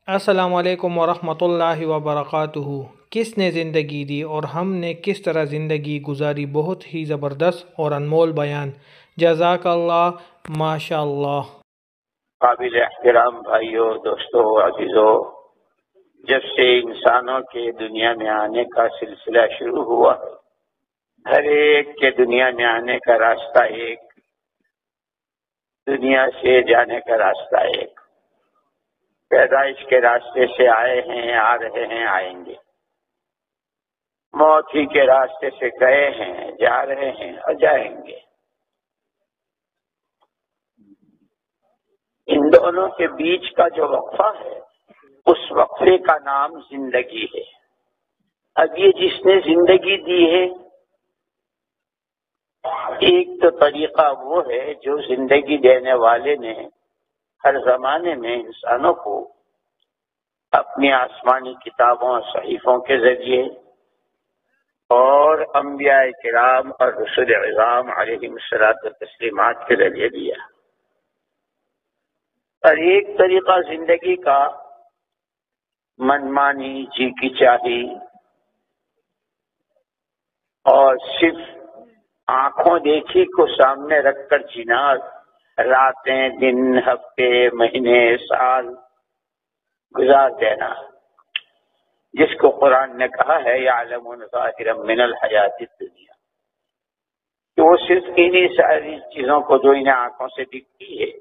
السلام علیکم ورحمۃ اللہ وبرکاتہ۔ کس نے زندگی دی اور ہم نے کس طرح زندگی گزاری، بہت ہی زبردست اور انمول بیان، جزاک اللہ، ماشاء اللہ۔ قابل احترام بھائیوں، دوستوں، عزیزوں، جب سے انسانوں کے دنیا میں آنے کا سلسلہ شروع ہوا ہے، ہر ایک کے دنیا میں آنے کا راستہ ایک، دنیا سے جانے کا راستہ ایک۔ پیدائش کے راستے سے آئے ہیں، آ رہے ہیں، آئیں گے۔ موت ہی کے راستے سے گئے ہیں، جا رہے ہیں اور جائیں گے۔ ان دونوں کے بیچ کا جو وقفہ ہے، اس وقفے کا نام زندگی ہے۔ اب یہ جس نے زندگی دی ہے، ایک تو طریقہ وہ ہے جو زندگی دینے والے نے ہر زمانے میں انسانوں کو اپنی آسمانی کتابوں اور صحیفوں کے ذریعے اور انبیاء کرام اور رسول اعظام علیہم الصلوۃ والتسلیمات کے ذریعے دیا۔ اور ایک طریقہ زندگی کا منمانی، جی کی چاہی اور صرف آنکھوں دیکھی کو سامنے رکھ کر جینا، راتیں، دن، ہفتے، مہینے، سال گزار دینا، جس کو قرآن نے کہا ہے یعلمون ظاہرا من الحیات الدنیا، کہ وہ صرف انہی ساری چیزوں کو جو انہیں آنکھوں سے دکھتی ہے،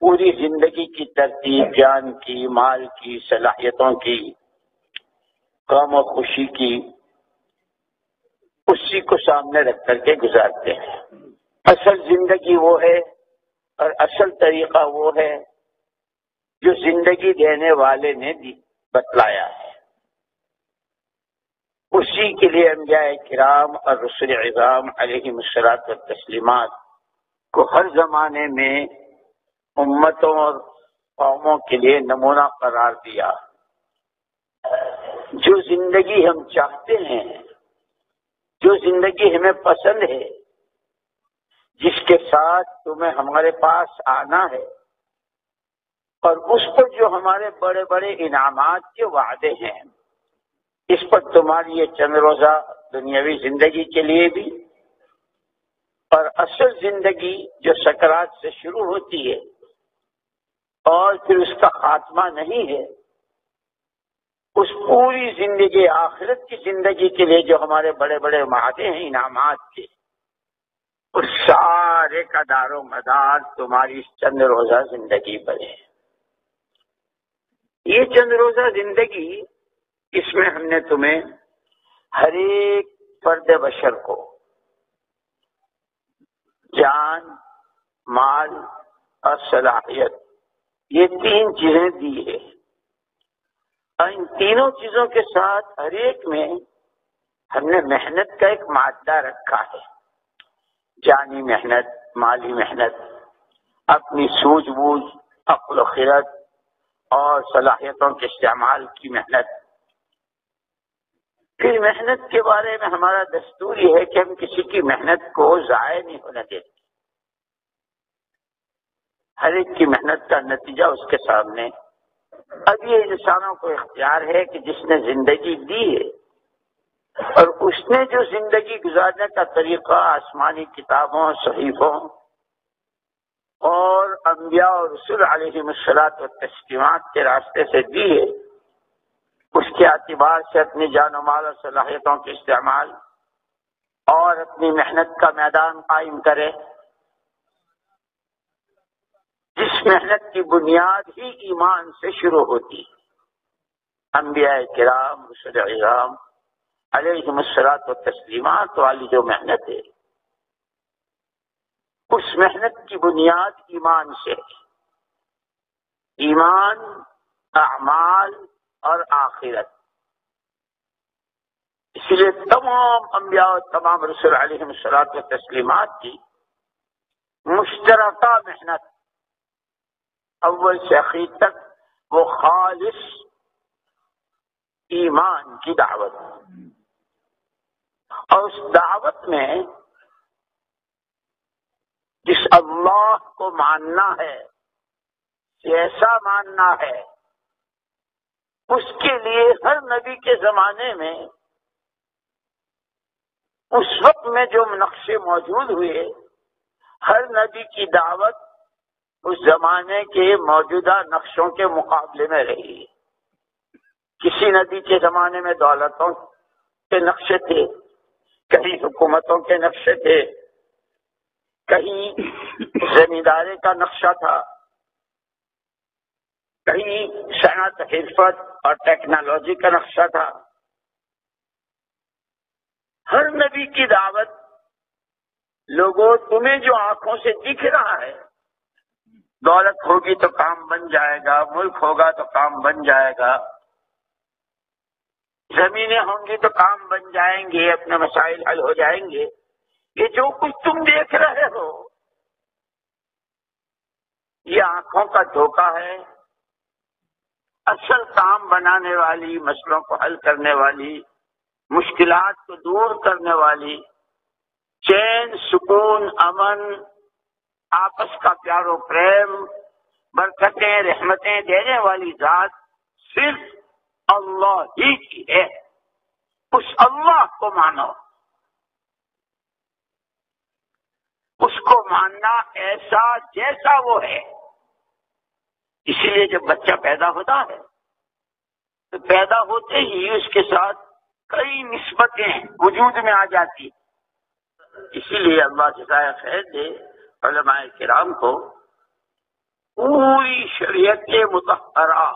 پوری زندگی کی ترتیب، جان کی، مال کی، صلاحیتوں کی، غم و خوشی کی، اسی کو سامنے رکھ کر کے گزارتے ہیں۔ اصل زندگی وہ ہے اور اصل طریقہ وہ ہے جو زندگی دینے والے نے بتلایا ہے۔ اسی کے لیے انبیاء کرام اور رسول اعظام علیہم الصلوۃ والتسلیمات کو ہر زمانے میں امتوں اور قوموں کے لیے نمونہ قرار دیا۔ جو زندگی ہم چاہتے ہیں، جو زندگی ہمیں پسند ہے، جس کے ساتھ تمہیں ہمارے پاس آنا ہے، اور اس پر جو ہمارے بڑے بڑے انعامات کے وعدے ہیں، اس پر تمہاری یہ چند روزہ دنیاوی زندگی کے لیے بھی، اور اصل زندگی جو سکرات سے شروع ہوتی ہے اور پھر اس کا خاتمہ نہیں ہے، اس پوری زندگی آخرت کی زندگی کے لیے جو ہمارے بڑے بڑے وعدے ہیں انعامات کے، اس سارے کا دار و مدار تمہاری اس چند روزہ زندگی پر ہے۔ یہ چند روزہ زندگی، اس میں ہم نے تمہیں ہر ایک فرد بشر کو جان، مال اور صلاحیت، یہ تین چیزیں دی ہے، اور ان تینوں چیزوں کے ساتھ ہر ایک میں ہم نے محنت کا ایک مادہ رکھا ہے، جانی محنت، مالی محنت، اپنی سوجھ بوجھ، عقل و خرد اور صلاحیتوں کے استعمال کی محنت۔ پھر محنت کے بارے میں ہمارا دستور یہ ہے کہ ہم کسی کی محنت کو ضائع نہیں ہونے دیتے، ہر ایک کی محنت کا نتیجہ اس کے سامنے۔ اب یہ انسانوں کو اختیار ہے کہ جس نے زندگی دی ہے اور اس نے جو زندگی گزارنے کا طریقہ آسمانی کتابوں، صحیفوں اور انبیاء اور رسول علیہم الصلوۃ والتسلیمات کے راستے سے دی ہے، اس کے اعتبار سے اپنی جان و مال اور صلاحیتوں کے استعمال اور اپنی محنت کا میدان قائم کرے، جس محنت کی بنیاد ہی ایمان سے شروع ہوتی ہے۔ انبیاء کرام، رسول اعظام علیہم الصلوۃ والتسلیمات والی جو محنت ہے، اس محنت کی بنیاد ایمان سے ہے، ایمان، اعمال اور آخرت۔ اس لیے تمام انبیاء اور تمام رسول علیہم الصلوۃ والتسلیمات کی مشترکہ محنت اول سے آخر تک وہ خالص ایمان کی دعوت، اور اس دعوت میں جس اللہ کو ماننا ہے، ایسا ماننا ہے اس کے لیے ہر نبی کے زمانے میں اس وقت میں جو نقشے موجود ہوئے، ہر نبی کی دعوت اس زمانے کے موجودہ نقشوں کے مقابلے میں رہی۔ کسی نبی کے زمانے میں دولتوں کے نقشے تھے، کہیں حکومتوں کے نقشے تھے، کہیں زمینداری کا نقشہ تھا، کہیں صنعت، حرفت اور ٹیکنالوجی کا نقشہ تھا۔ ہر نبی کی دعوت، لوگوں تمہیں جو آنکھوں سے دکھ رہا ہے، دولت ہوگی تو کام بن جائے گا، ملک ہوگا تو کام بن جائے گا، زمینیں ہوں گی تو کام بن جائیں گے، اپنے مسائل حل ہو جائیں گے، یہ جو کچھ تم دیکھ رہے ہو یہ آنکھوں کا دھوکہ ہے۔ اصل کام بنانے والی، مسئلوں کو حل کرنے والی، مشکلات کو دور کرنے والی، چین، سکون، امن، آپس کا پیار و پریم، برکتیں، رحمتیں دینے والی ذات صرف اللہ ہی کی ہے۔ اس اللہ کو مانو، اس کو ماننا ایسا جیسا وہ ہے۔ اسی لیے جب بچہ پیدا ہوتا ہے تو پیدا ہوتے ہی اس کے ساتھ کئی نسبتیں وجود میں آ جاتی۔ اسی لیے اللہ جزائے خیر دے علماء کرام کو پوری شریعت مطہرہ،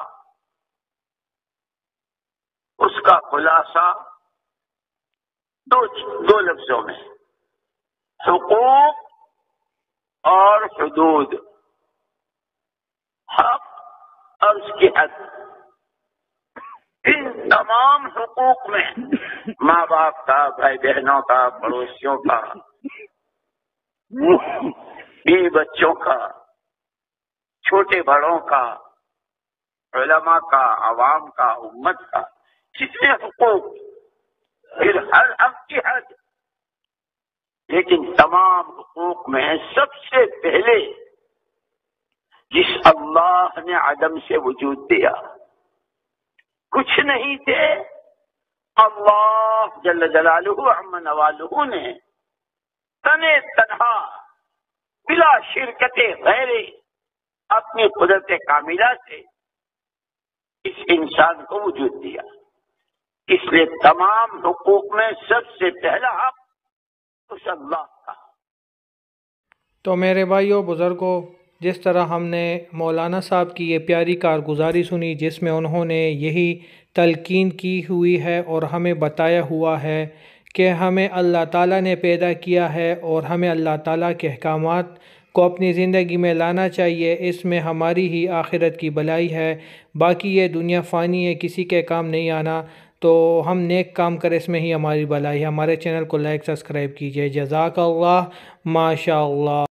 اس کا خلاصہ دو لفظوں میں، حقوق اور حدود، حق اور اس کی حد۔ ان تمام حقوق میں ماں باپ کا، بھائی بہنوں کا، پڑوسیوں کا، بیوی بچوں کا، چھوٹے بڑوں کا، علماء کا، عوام کا، امت کا، کتنے حقوق، پھر ہر حق کی حد۔ لیکن تمام حقوق میں سب سے پہلے جس اللہ نے عدم سے وجود دیا، کچھ نہیں تھے، اللہ جل جلالہ عم نوالہ نے تنے تنہا بلا شرکت غیر اپنی قدرت کاملہ سے اس انسان کو وجود دیا۔ اس لیے تمام حقوق میں سب سے پہلا حق اس اللہ کا۔ تو میرے بھائیوں بزرگوں، جس طرح ہم نے مولانا صاحب کی یہ پیاری کارگزاری سنی، جس میں انہوں نے یہی تلقین کی ہوئی ہے اور ہمیں بتایا ہوا ہے کہ ہمیں اللہ تعالیٰ نے پیدا کیا ہے اور ہمیں اللہ تعالیٰ کے احکامات کو اپنی زندگی میں لانا چاہیے، اس میں ہماری ہی آخرت کی بھلائی ہے۔ باقی یہ دنیا فانی ہے، کسی کے کام نہیں آنا، تو ہم نیک کام کریں، اس میں ہی ہماری بھلائی ہے۔ ہمارے چینل کو لائک سبسکرائب کیجیے۔ جزاک اللہ، ماشاء اللہ۔